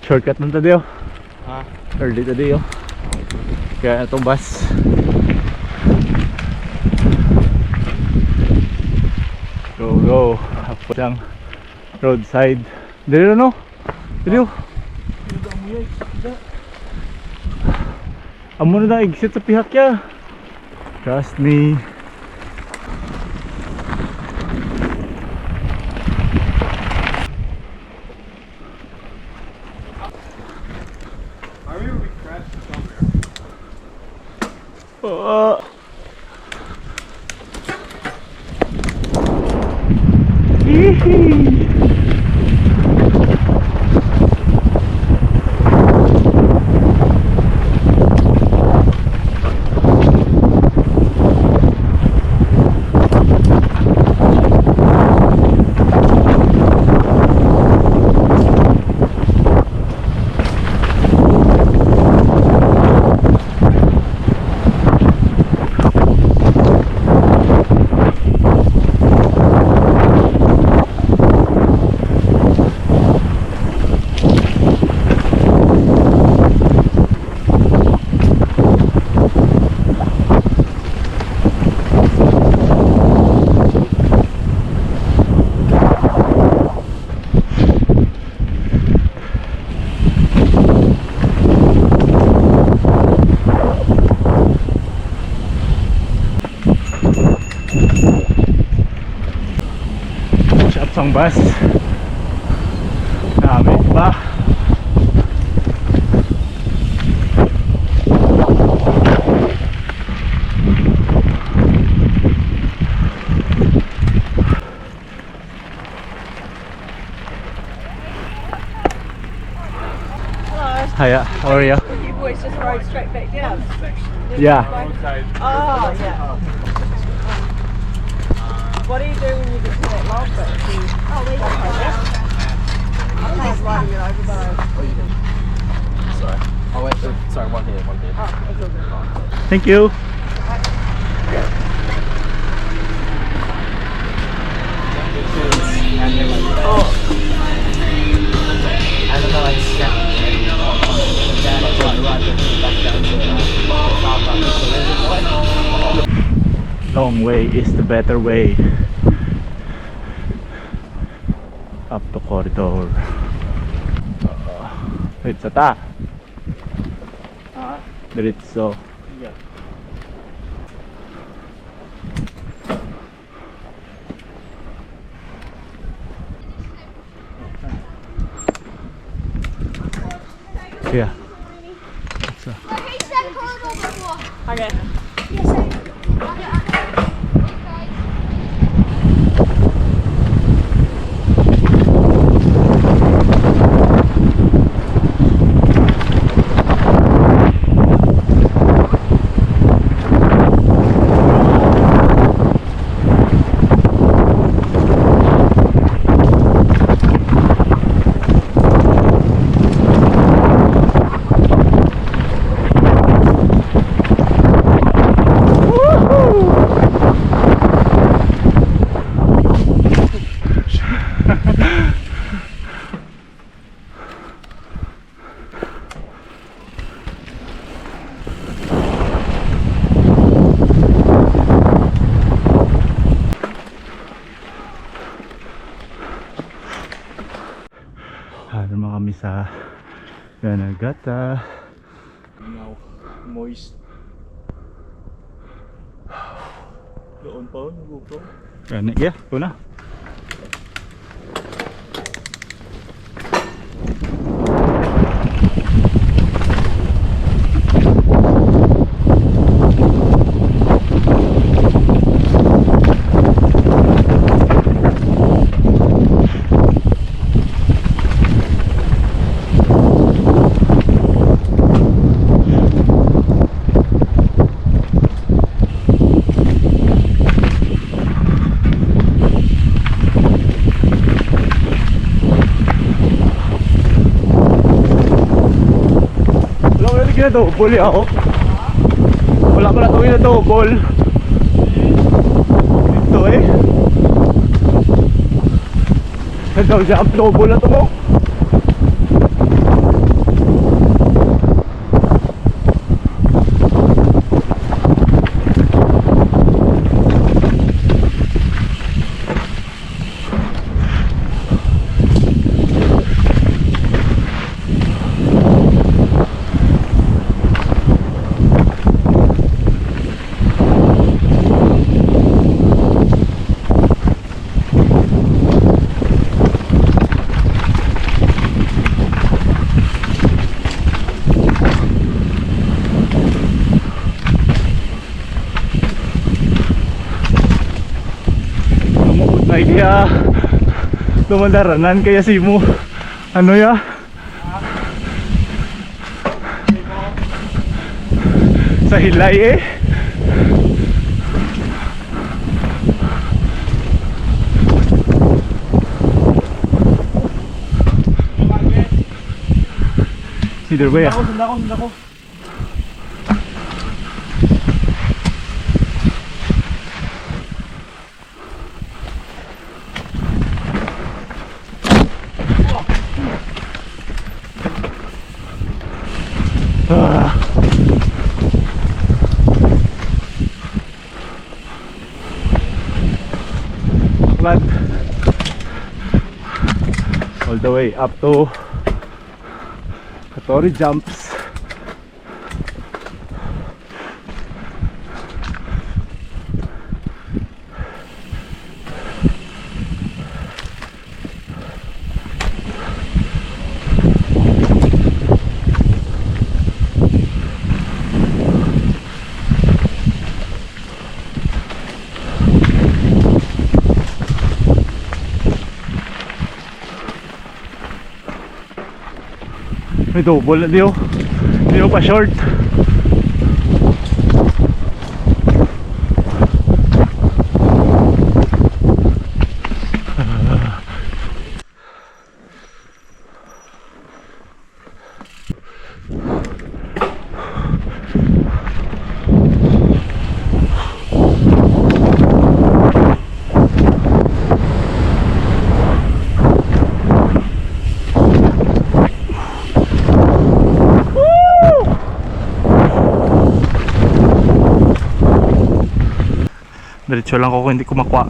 Shortcut man tayo. Ha? Early tayo. Kaya itong bus. Go. Hapos lang. Roadside. Dito no? Dito. Amo na exit sa pihak ya. Trust me. Ang bus namin pa Hiya, how are you? You boys just rode straight back down? Yeah. Oh, yeah. What do you do when you get to that long bit? Oh, we can go there. I'm just riding it over though. Sorry. Oh wait, sorry, one here. Oh, that's all good. Thank you. Long way is the better way. Up to corridor. Wait, sa ta. Diretso. Yeah. He said corridor before. Okay. Naman kami sa Ganagata. Now, moist. Doon pa, nag-GoPro. Yeah, una. Double ako. Wala pala tawin na double. Ito eh. Daw siya ang double na to mo. Ay kaya dumandaranan kaya si mo ano ya sa hilay eh. Either way Sunda ko. But all the way up to Katori jumps. May double na diyo. Hindi mo pa short. Diretso lang ako, hindi ko makuha.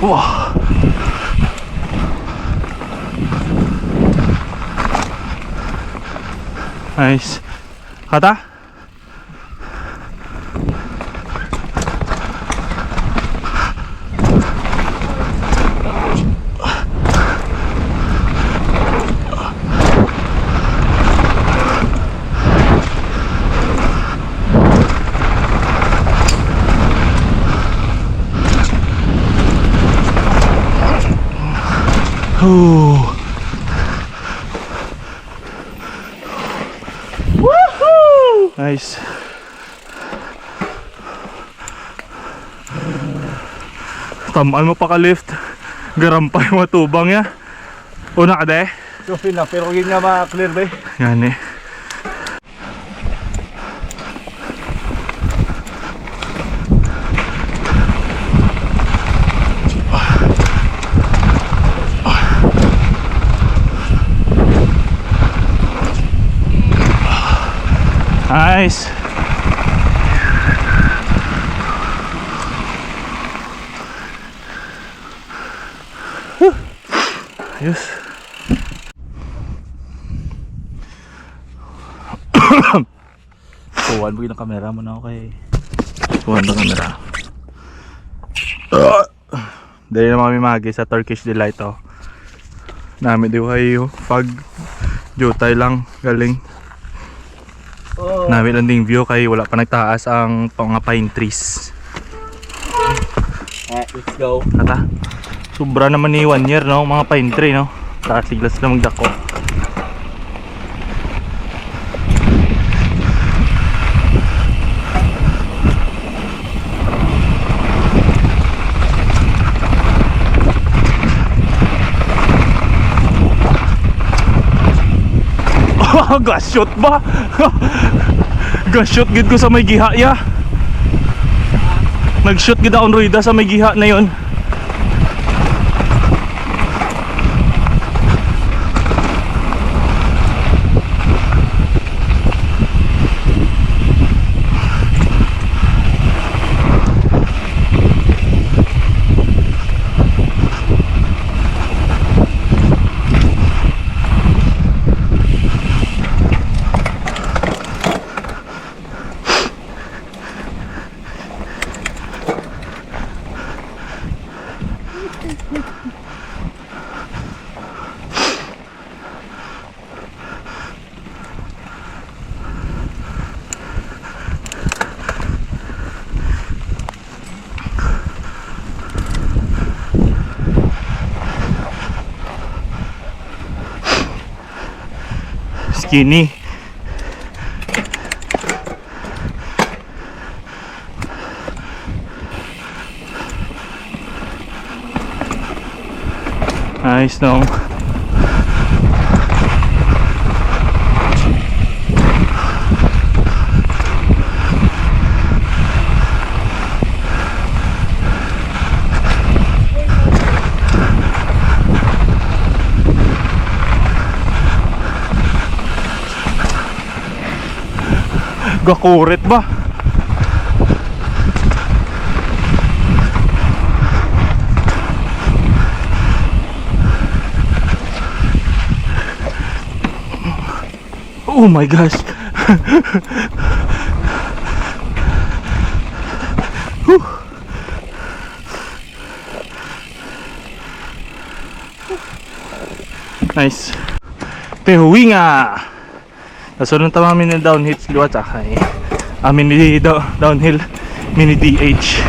Wow. Nice. Kata? Woohoo! Nice. Tamaan mo pa ka lift. Garampay mo tubang ya. Una ka de. So feel na, pero hindi nga ma-clear ba eh. Yan eh. Nice. Ayos. Kuhan mo yung kamera mo na ako kay. Kuhan mo kamera. Dali na kami magi sa Turkish Delight oh. Namin di kayo pag jutay lang galing. Namin lang ding view kay wala pa nagtaas ang mga pine trees. Let's go. Kata. Sobra naman ni 1 year no, mga pine tree no. Taas siglas lang magdako. Gas-shot ba? Gas-shot gid ko sa may giha ya. Nag-shoot gid akong ruida sa may giha na yon. skinny. Nice no. Gakurit ba? Oh my gosh. Whew. Nice. Tehuwi nga. Nasunod tama mini downhill liwat ay. Mini downhill mini DH.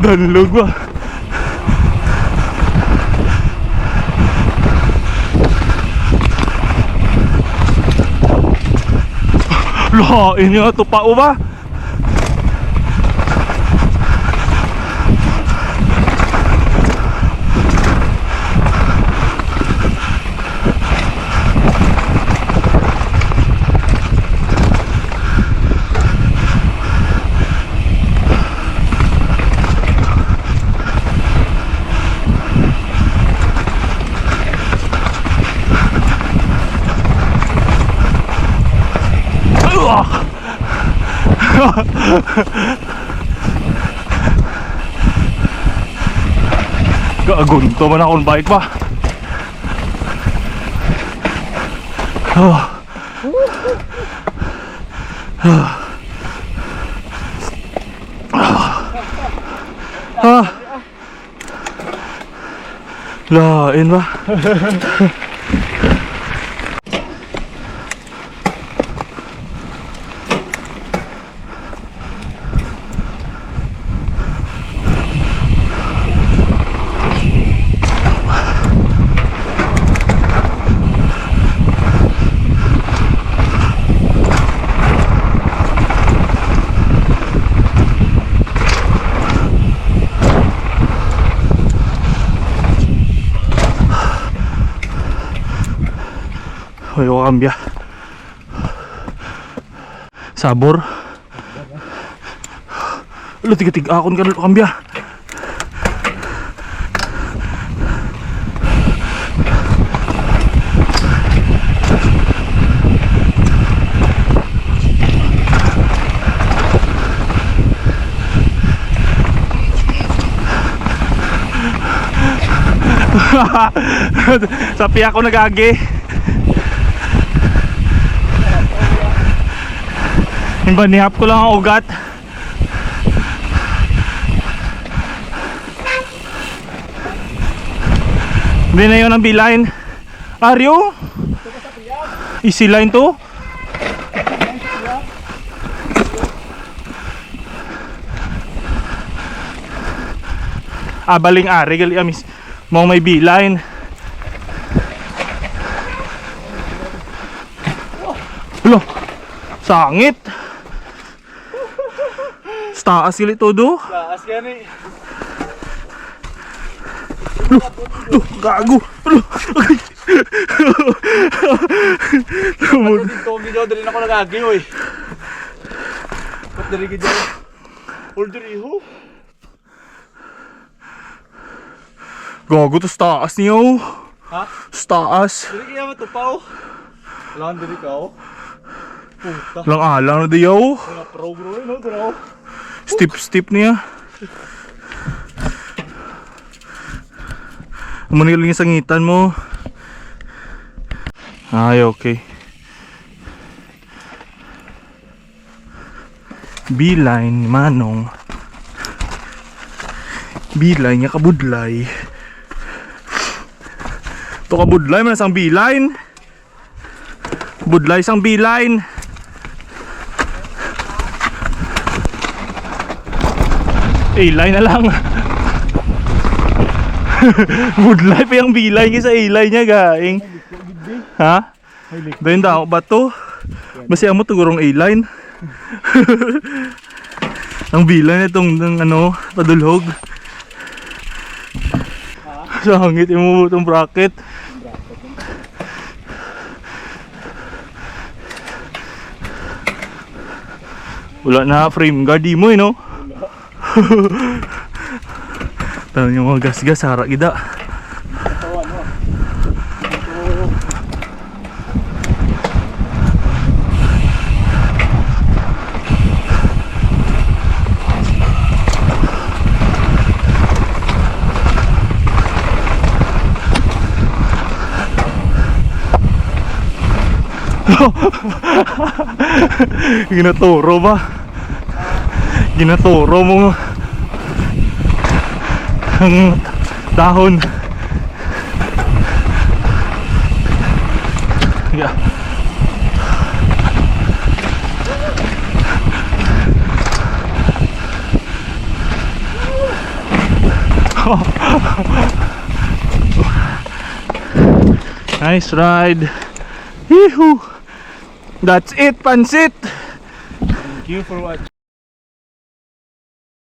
Danlog ba? Lain nga ito pa ba? Gagun, to man akong bike ba? Lain ba? Ayaw kambya. Sabor. Lo tiga-tiga akon ka lo kambya. Sapi ako nagagi. Banihap ko lang ang ugat. Hindi na yun ang B-line. Aryo? Easy line to? Baling ari gali amis. Mo may B-line. Lo, sangit. Taas gali todo. Taas gani. Gago. Dito video dali na ko nagagi oy. Pat dali gid. Order iho. Gago to taas niyo. Ha? Taas. Dali kaya matupaw. Lan dali ka oh. Puta. Lang alang na diyo. Mga pro bro no bro. Step niya. Manigaling sa ngitan mo. Ay, okay. B-line, Manong. Bilay nga kabudlay. Ito kabudlay man sang bilain. Budlay sang bilain. A-line na lang. Budlay pa yung bilay kaysa A-line niya gaing. Ha? Dayon daw ba to? Basta mo tugurong A-line. Ang bilay nitong ano, padulhog. Sa hangit mo itong bracket. Wala na frame guard di mo no? Tanong yung mga gas-gas harap gida. Ginaturo ba? Ginaturo mo ang dahon. Yeah. Nice ride. Yee-hoo. That's it, pansit. Thank you for watching.